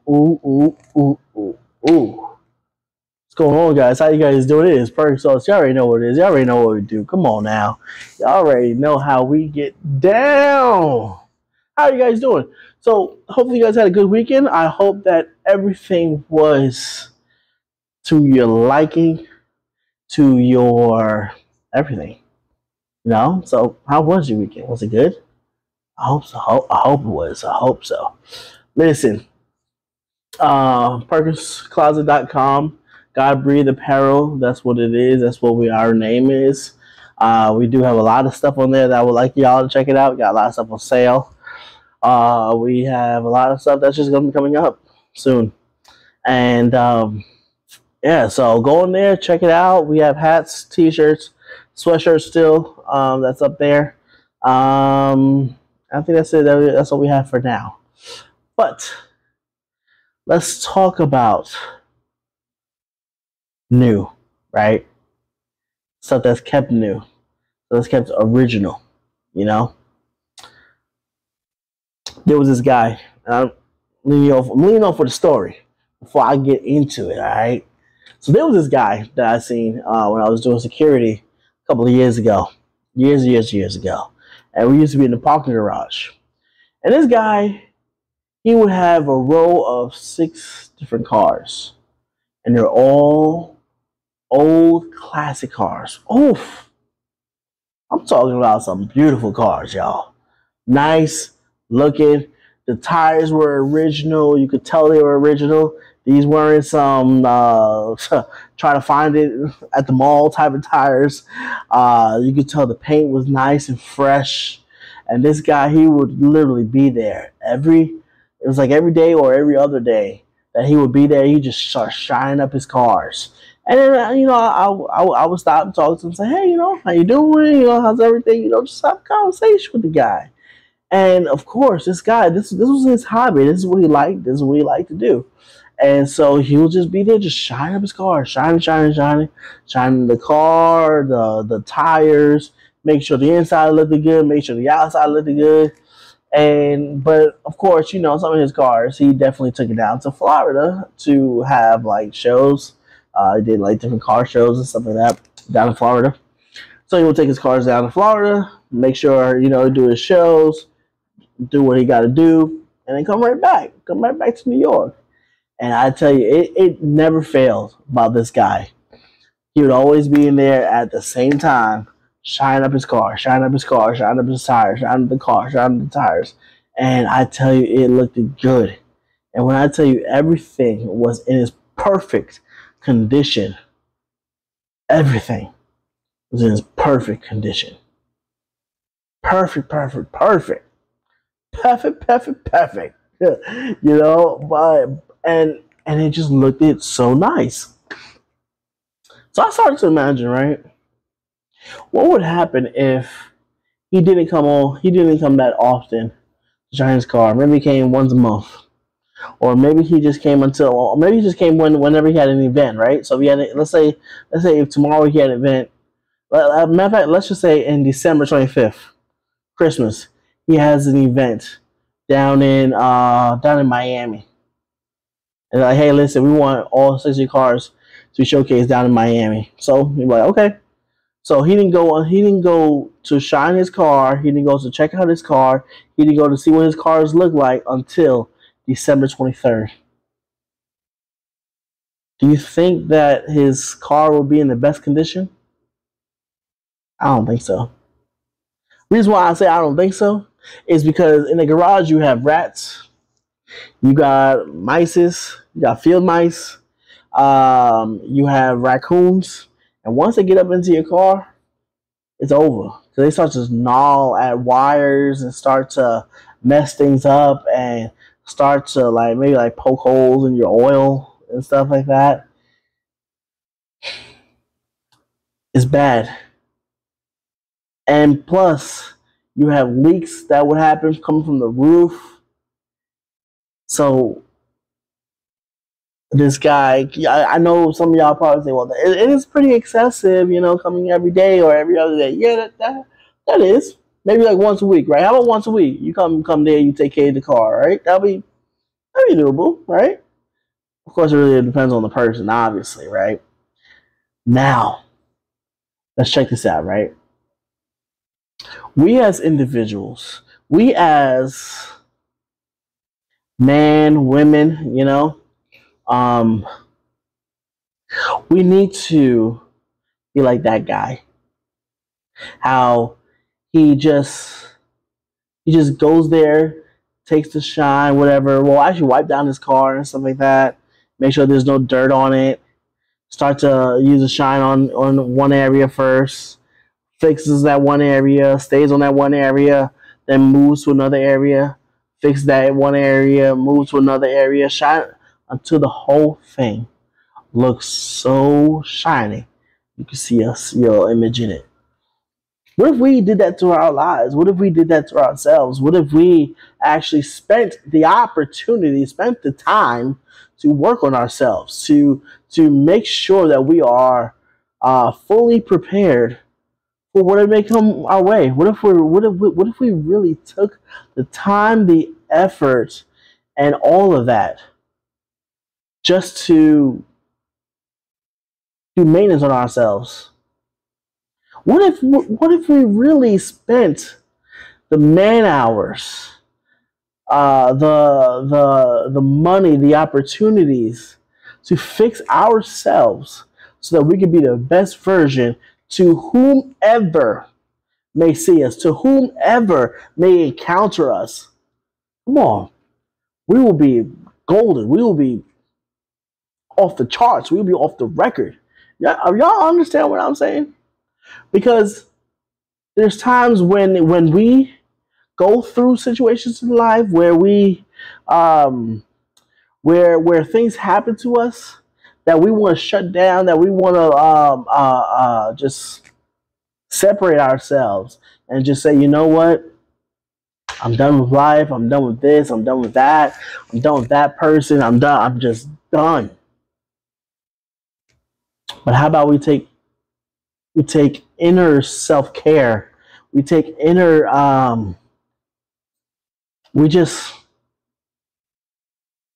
ooh, ooh, ooh, ooh, ooh. What's going on, guys? How you guys doing? It is Perkinstalks. Y'all already know what it is. Y'all already know what we do. Come on now. Y'all already know how we get down. How are you guys doing? So, hopefully you guys had a good weekend. I hope that everything was to your liking, to your everything. You know? So, how was your weekend? Was it good? I hope so. I hope it was. I hope so. Listen, PerkinsCloset.com. God breathe apparel. That's what it is. That's what our name is. We do have a lot of stuff on there that I would like y'all to check it out. Got a lot of stuff on sale. We have a lot of stuff that's just gonna be coming up soon. And yeah, so go in there, check it out. We have hats, t-shirts, sweatshirts still. That's up there. I think that's it. That's what we have for now. But let's talk about new, right? Stuff that's kept new, that's kept original. You know, there was this guy. I'm leaning on for the story before I get into it. All right. So there was this guy that I seen when I was doing security a couple of years ago, years ago, and we used to be in the parking garage. And this guy, he would have a row of 6 different cars, and they're all old classic cars. Oof. I'm talking about some beautiful cars, y'all. Nice looking. The tires were original. You could tell they were original. These weren't some try to find it at the mall type of tires. You could tell the paint was nice and fresh. And this guy, he would literally be there it was like every day or every other day that he would be there. He just start shining up his cars. And then, you know, I would stop and talk to him and say, hey, you know, how you doing? You know, how's everything? You know, just have a conversation with the guy. And of course, this guy, this was his hobby. This is what he liked. This is what he liked to do. And so he would just be there, just shining up his car, shining the car, the tires, make sure the inside looked good, make sure the outside looked good. But of course, you know, some of his cars, he definitely took it down to Florida to have like shows. He did like different car shows and stuff like that down in Florida. So he would take his cars down to Florida, make sure, you know, do his shows, do what he got to do, and then come right back to New York. And I tell you, it never failed about this guy. He would always be in there at the same time, shining up his car, shining up his tires, shining up the car, shining up the tires. And I tell you, it looked good. And when I tell you everything was in its perfect condition, everything was in its perfect condition. Perfect. You know, and it just looked so nice. So I started to imagine, right? What would happen if he didn't come that often to shine his car? Maybe he came once a month. Or maybe he just came whenever he had an event, right? So if he had, let's say if tomorrow he had an event. Matter of fact, let's just say in December 25th, Christmas, he has an event down in Miami. And like, hey, listen, we want all 60 cars to be showcased down in Miami. So he'd be like, okay. So he didn't go to shine his car. He didn't go to check out his car. He didn't go to see what his cars look like until December 23rd. Do you think that his car will be in the best condition? I don't think so. The reason why I say I don't think so is because in the garage you have rats, you got mice, you got field mice, you have raccoons, and once they get up into your car, it's over. So they start to gnaw at wires and start to mess things up and start to maybe poke holes in your oil and stuff like that. It's bad. And plus, you have leaks that would happen coming from the roof. So this guy, I know some of y'all probably say, well, it is pretty excessive, you know, coming every day or every other day. Yeah, that is. Maybe like once a week, right? How about once a week? You come there, you take care of the car, right? That'll That'd be doable, right? Of course, it really depends on the person, obviously, right? Now, let's check this out, right? We as individuals, we as men, women, um, we need to be like that guy. How he just he just goes there, takes the shine, whatever. Well, actually wipe down his car and stuff like that. Make sure there's no dirt on it. Start to use the shine on one area first. Fixes that one area, stays on that one area, then moves to another area. Fix that one area, move to another area, shine until the whole thing looks so shiny. You can see your image in it. What if we did that to our lives? What if we did that to ourselves? What if we actually spent the opportunity, spent the time to work on ourselves, to make sure that we are fully prepared for what may come our way? What if we really took the time, the effort, and all of that just to do maintenance on ourselves? What if we really spent the man hours, the money, the opportunities to fix ourselves so that we could be the best version to whomever may see us, to whomever may encounter us? Come on, we will be golden. We will be off the charts. We will be off the record. Y'all understand what I'm saying? Because there's times when we go through situations in life where we where things happen to us that we want to shut down, that we want to just separate ourselves and just say, you know what, I'm done with life, I'm done with this, I'm done with that, I'm done with that person, I'm done, I'm just done. But how about we take inner self-care, we take inner we just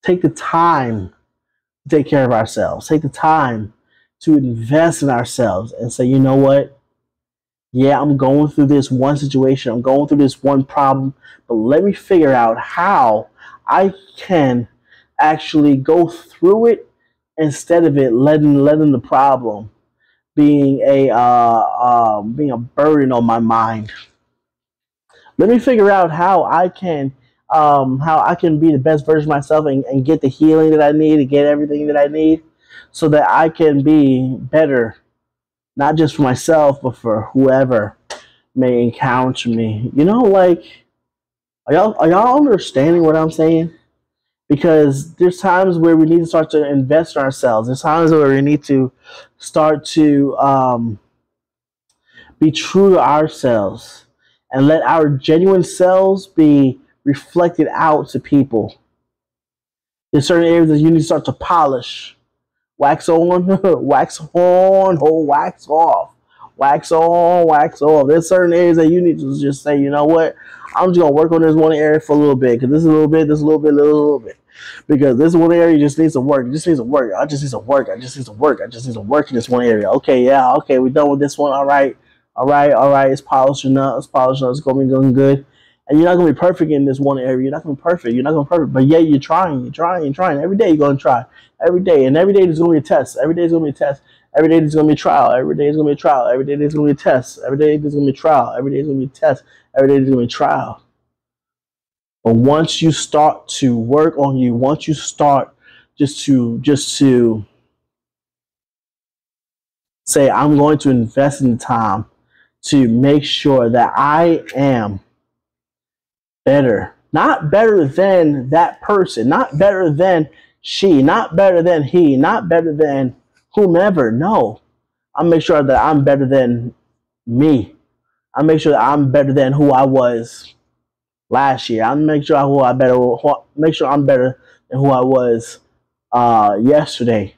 take the time to take care of ourselves, take the time to invest in ourselves and say, you know what, yeah, I'm going through this one situation, I'm going through this one problem, but let me figure out how I can actually go through it instead of it letting the problem being a burden on my mind. Let me figure out how I can be the best version of myself and get the healing that I need, to get everything that I need, so that I can be better, not just for myself, but for whoever may encounter me. Like, are y'all understanding what I'm saying? Because there's times where we need to start to invest in ourselves. There's times where we need to start to be true to ourselves and let our genuine selves be reflected out to people. There's certain areas that you need to start to polish. Wax on, wax on, oh, wax off. Wax on, wax off. There's certain areas that you need to just say, you know what? I'm just going to work on this one area for a little bit. Because this is a little bit, this is a little bit, a little bit. Because this one area just needs some work. It just needs some work. I just need some work. I just need some work. I just need some work in this one area. Okay, yeah, okay, we're done with this one. All right. All right, all right. It's polishing up. It's polishing up. It's going to be doing good. And you're not going to be perfect in this one area. You're not going to be perfect. You're not going to be perfect. But yeah, you're trying. You're trying. You're trying. Every day you're going to try. Every day. And every day there's going to be a test. Every day there's going to be a test. Every day there's going to be a trial. Every day there's going to be a trial. Every day there's going to be a test. Every day there's going to be a trial. Every day there's going to be a test. Every day there's going to be a trial. But once you start to work on you, once you start just to say, I'm going to invest in the time to make sure that I am better. Not better than that person, not better than she, not better than he, not better than whomever. No, I'll make sure that I'm better than me. I'll make sure that I'm better than who I was last year. I'll make sure I'm better than who I was yesterday,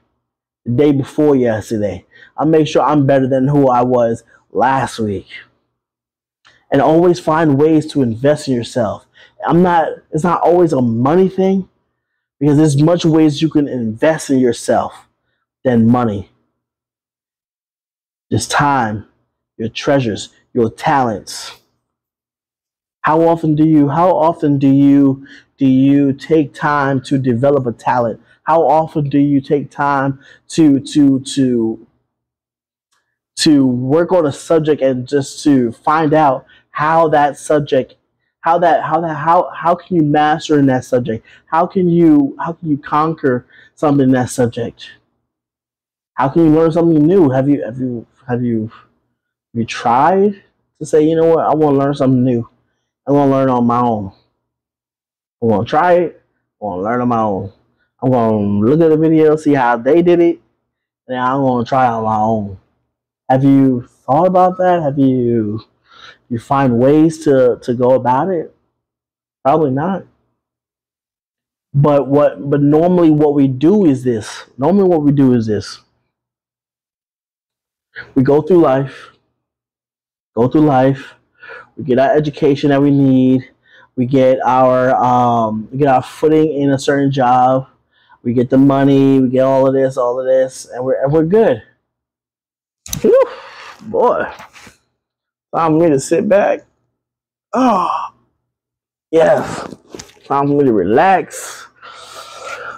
the day before yesterday. I'll make sure I'm better than who I was last week. And always find ways to invest in yourself. It's not always a money thing, because there's much ways you can invest in yourself than money. Just time, your treasures, your talents. How often do you take time to develop a talent? How often do you take time to work on a subject and just to find out how that subject, how can you master in that subject? How can you conquer something in that subject? How can you learn something new? Have you tried to say, you know what, I want to learn something new. I want to learn on my own. I want to try it. I want to learn on my own. I'm going to look at the video, see how they did it, and I'm going to try it on my own. Have you thought about that? Have you find ways to go about it? Probably not. But normally what we do is this. We go through life, we get our education that we need, we get our footing in a certain job, we get the money, we get all of this, and we're good. Whew, boy, time for me to sit back. Oh, yes. Time for me to relax.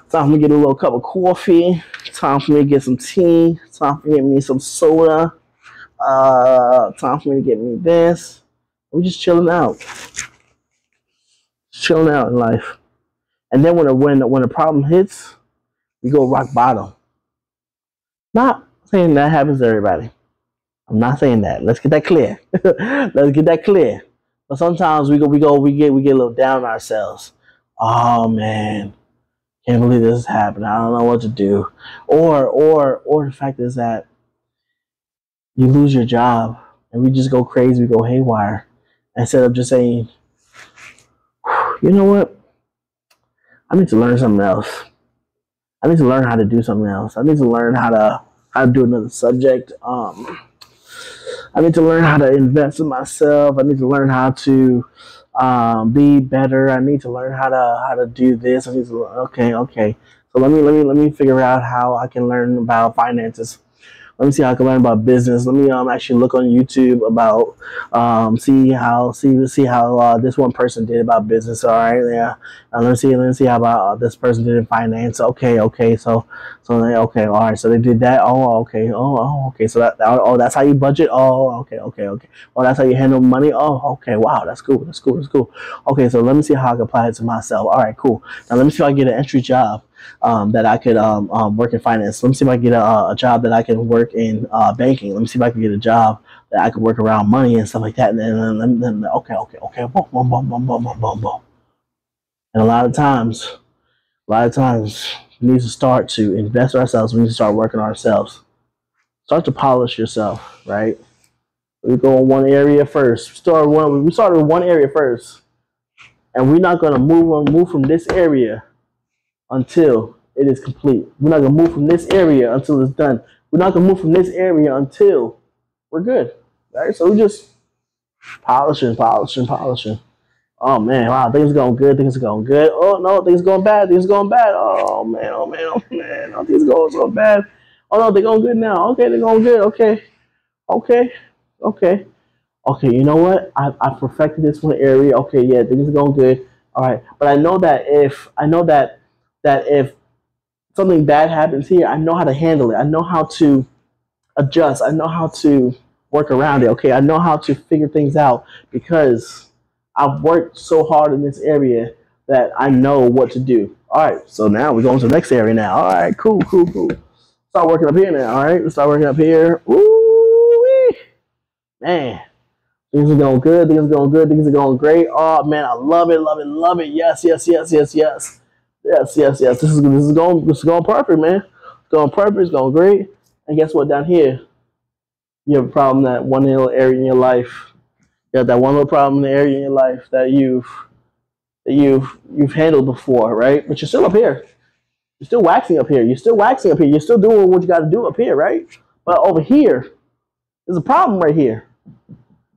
Time for me to get a little cup of coffee. Time for me to get some tea. Time for me to get me some soda. Time for me to get me this. We're just chilling out. Chilling out in life. And then when the problem hits, we go rock bottom. Not saying that happens to everybody. I'm not saying that. Let's get that clear. Let's get that clear. But sometimes we get a little down on ourselves. Oh man, can't believe this is happening. I don't know what to do. Or the fact is that you lose your job and we just go crazy, we go haywire. Instead of just saying, you know what? I need to learn something else. I need to learn how to do something else. I need to learn how to do another subject. I need to learn how to invest in myself. I need to learn how to be better. I need to learn how to do this. I need to okay. So let me figure out how I can learn about finances. Let me see how I can learn about business. Let me actually look on YouTube about see how this one person did about business. All right, yeah. Let me see how about this person did in finance. Okay. Okay, all right. So they did that. Oh, okay. Okay. So that's how you budget. Oh, okay. Oh, that's how you handle money. Oh, okay. Wow, that's cool. Okay, so let me see how I can apply it to myself. All right, cool. Now let me see if I can get an entry job. That I could work in finance. Let me see if I can get a job that I can work in banking. Let me see if I can get a job that I can work around money and stuff like that. And then okay, boom. And a lot of times, we need to start to invest in ourselves. We need to start working on ourselves. Start to polish yourself, right? We go in one area first. We started with one area first, and we're not gonna move from this area until it is complete. We're not going to move from this area until it's done. We're not going to move from this area until we're good. Right? So we just polishing. Oh man, wow, things are going good. Oh no, things are going bad. Oh man. Oh, things are going so bad. Oh no, they're going good now. Okay, they're going good. Okay, you know what? I perfected this one area. Okay, yeah, things are going good. All right. But I know that if something bad happens here, I know how to handle it. I know how to adjust. I know how to work around it. Okay, I know how to figure things out because I've worked so hard in this area that I know what to do. All right, so now we're going to the next area now. All right, cool. Start working up here now. All right, let's start working up here. Ooh, man. Things are going good. Things are going great. Oh man, I love it. Yes. Yes. This is going perfect, man. It's going perfect. It's going great. And guess what? Down here, you have a problem that one little area in your life. You have that one little problem in the area in your life that you've handled before, right? But you're still up here. You're still waxing up here. You're still doing what you got to do up here, right? But over here, there's a problem right here.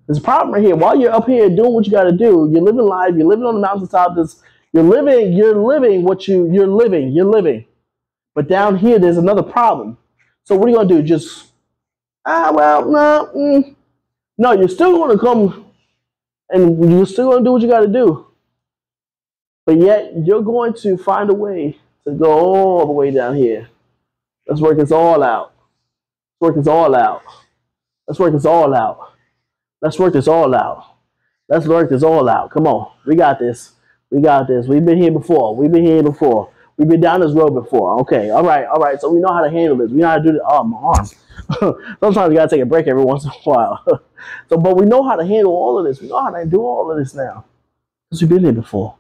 While you're up here doing what you got to do, you're living life. You're living on the mountaintop. You're living what you're living. But down here, there's another problem. So what are you gonna do? Just well, no, no. You're still gonna come, and you're still gonna do what you got to do. But yet, you're going to find a way to go all the way down here. Let's work this all out. Let's work this all out. Let's work this all out. Let's work this all out. Let's work this all out. Come on, we got this. We got this. We've been here before. We've been here before. We've been down this road before. Okay, all right, all right. So we know how to handle this. We know how to do this. Oh, my arm. Sometimes you gotta take a break every once in a while. But we know how to handle all of this. We know how to do all of this now because we've been here before.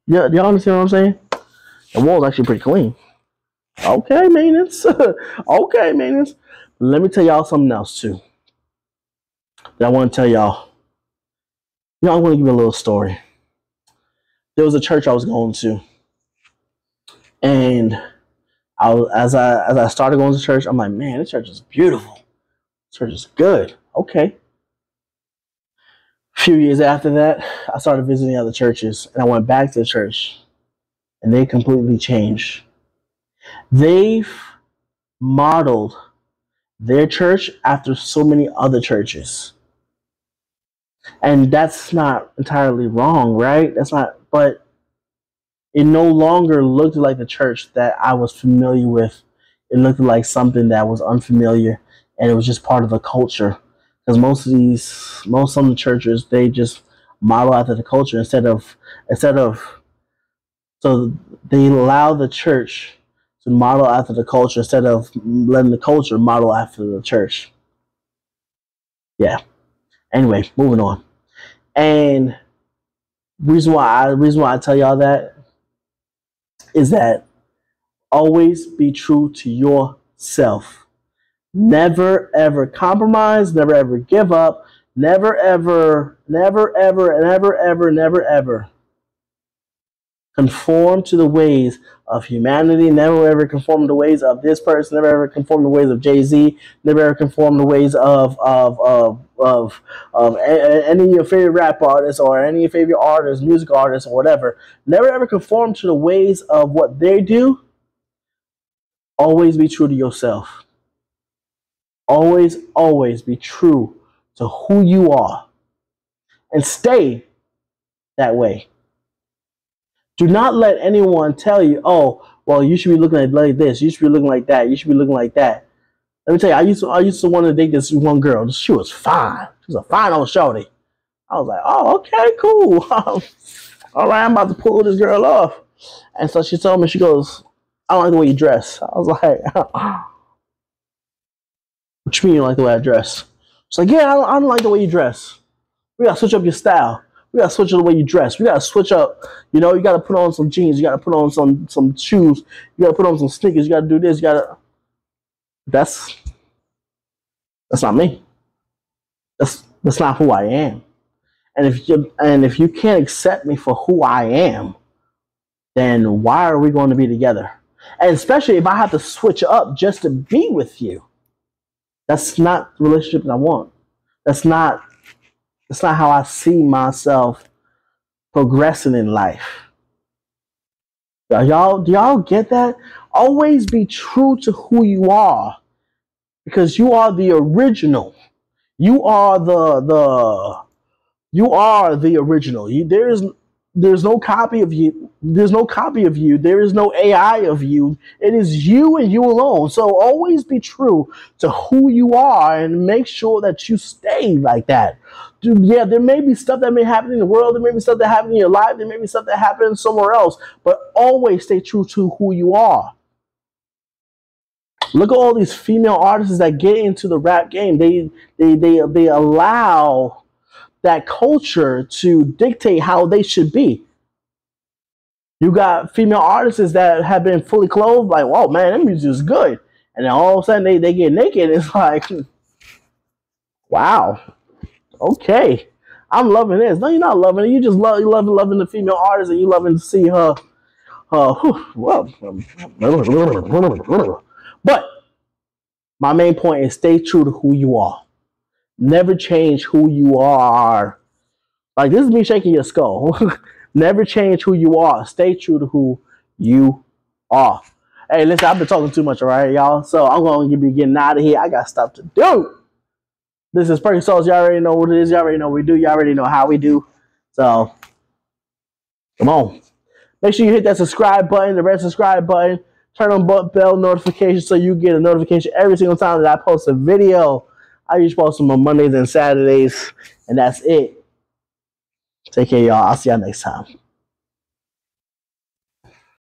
Yeah, y'all understand what I'm saying? The wall's actually pretty clean. Okay, maintenance. Okay, maintenance. Let me tell y'all something else too. That I want to tell y'all. I want to give you a little story. There was a church I was going to, and as I started going to church, I'm like, man, this church is beautiful. This church is good. Okay. A few years after that, I started visiting other churches, and I went back to the church, and they completely changed. They've modeled their church after so many other churches. And that's not entirely wrong, right? That's not, but it no longer looked like the church that I was familiar with. It looked like something that was unfamiliar, and it was just part of the culture. Because most of the churches, they just model after the culture instead of, so they allow the church to model after the culture instead of letting the culture model after the church. Yeah. Anyway, moving on. And reason why I tell y'all that is that always be true to yourself. Never ever compromise, never ever give up, never ever conform to the ways of humanity, never ever conform to the ways of this person, never ever conform to the ways of Jay-Z, never ever conform to the ways of any of your favorite rap artists or any of your favorite artists, music artists or whatever. Never ever conform to the ways of what they do. Always be true to yourself. Always, always be true to who you are and stay that way. Do not let anyone tell you, oh, well, you should be looking like this. You should be looking like that. You should be looking like that. Let me tell you, I used to want to date this one girl. She was fine. She was a fine old shorty. I was like, oh, okay, cool. All right, I'm about to pull this girl off. And so she told me, she goes, I don't like the way you dress. I was like, what you mean you don't like the way I dress? She's like, yeah, I don't like the way you dress. We got to switch up your style. We got to switch up the way you dress. We got to switch up. You know, you got to put on some jeans. You got to put on some shoes. You got to put on some sneakers. You got to do this. You got to. That's not me. That's not who I am. And if you can't accept me for who I am, then why are we going to be together? And especially if I have to switch up just to be with you. That's not the relationship that I want. That's not how I see myself progressing in life. Do y'all get that? Always be true to who you are, because you are the original. You are the original. There's no copy of you. There's no copy of you. There is no AI of you. It is you and you alone. So always be true to who you are and make sure that you stay like that. Dude, yeah, there may be stuff that may happen in the world. There may be stuff that happens in your life. There may be stuff that happens somewhere else. But always stay true to who you are. Look at all these female artists that get into the rap game. They allow that culture to dictate how they should be. You got female artists that have been fully clothed, like, whoa, man, that music is good. And then all of a sudden they get naked. It's like, wow, okay, I'm loving this. No, you're not loving it. You just loving the female artist, and you loving to see her. But my main point is stay true to who you are. Never change who you are. Like, this is me shaking your skull. Never change who you are. Stay true to who you are. Hey, listen, I've been talking too much, all right, y'all? So I'm going to be getting out of here. I got stuff to do. This is Perkinstalks. Y'all already know what it is. Y'all already know what we do. Y'all already know how we do. So, come on. Make sure you hit that subscribe button, the red subscribe button. Turn on bell notifications so you get a notification every single time that I post a video. I usually post them on Mondays and Saturdays, and that's it. Take care, y'all. I'll see y'all next time.